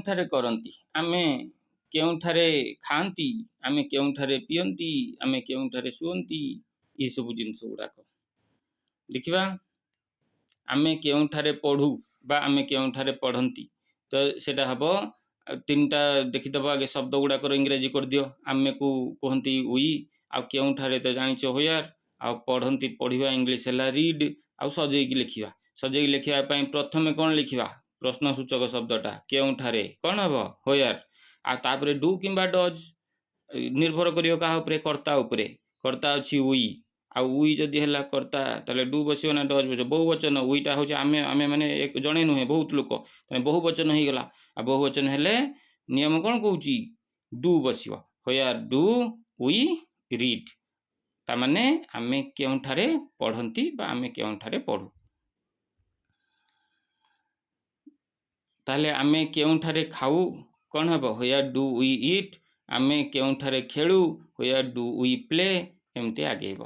କେଉଁଠାରେ କରନ୍ତି, ଆମେ କେଉଁଠାରେ ଖାଆନ୍ତି, ଆମେ କେଉଁଠାରେ ପିଅନ୍ତି, ଆମେ କେଉଁଠାରେ ଶୁଅନ୍ତି, ଏସବୁ ଜିନିଷ ଗୁଡ଼ାକ ଦେଖିବା। ଆମେ କେଉଁଠାରେ ପଢ଼ୁ ବା ଆମେ କେଉଁଠାରେ ପଢ଼ନ୍ତି, ତ ସେଇଟା ହେବ ତିନିଟା ଦେଖିଦେବ। ଆଗେ ଶବ୍ଦ ଗୁଡ଼ାକର ଇଂରାଜୀ କରିଦିଅ। ଆମେକୁ କୁହନ୍ତି ଉଇ, ଆଉ କେଉଁଠାରେ ତ ଜାଣିଛ ହୋୟାର, ଆଉ ପଢ଼ନ୍ତି ପଢ଼ିବା ଇଂଲିଶ ହେଲା ରିଡ୍, ଆଉ ସଜେଇକି ଲେଖିବା। ସଜେଇକି ଲେଖିବା ପାଇଁ ପ୍ରଥମେ କ'ଣ ଲେଖିବା, ପ୍ରଶ୍ନସୂଚକ ଶବ୍ଦଟା କେଉଁଠାରେ କ'ଣ ହେବ ହୋୟାର, ଆଉ ତାପରେ ଡୁ କିମ୍ବା ଡଜ୍ ନିର୍ଭର କରିବ କାହା ଉପରେ, କର୍ତ୍ତା ଉପରେ। କର୍ତ୍ତା ଅଛି ଉଇ, ଆଉ ଉଇ ଯଦି ହେଲା କର୍ତ୍ତା ତାହେଲେ ଡୁ ବସିବ ନା ଡଜ୍ ବସିବ। ବହୁ ବଚନ, ଉଇଟା ହେଉଛି ଆମେ, ଆମେ ମାନେ ଜଣେ ନୁହେଁ ବହୁତ ଲୋକ, ତାହେଲେ ବହୁ ବଚନ ହେଇଗଲା। ଆଉ ବହୁ ବଚନ ହେଲେ ନିୟମ କ'ଣ କହୁଛି, ଡୁ ବସିବ। ହୋୟାର ଡୁ ଉଇ ରିଡ୍, ତାମାନେ ଆମେ କେଉଁଠାରେ ପଢ଼ନ୍ତି ବା ଆମେ କେଉଁଠାରେ ପଢ଼ୁ। ତାହେଲେ ଆମେ କେଉଁଠାରେ ଖାଉ କ'ଣ ହେବ, ହୋୟାର ଡୁ ଉଇ ଇଟ୍। ଆମେ କେଉଁଠାରେ ଖେଳୁ, ହୋୟାର ଡୁ ଉଇ ପ୍ଲେ, ଏମିତି ଆଗେଇବ।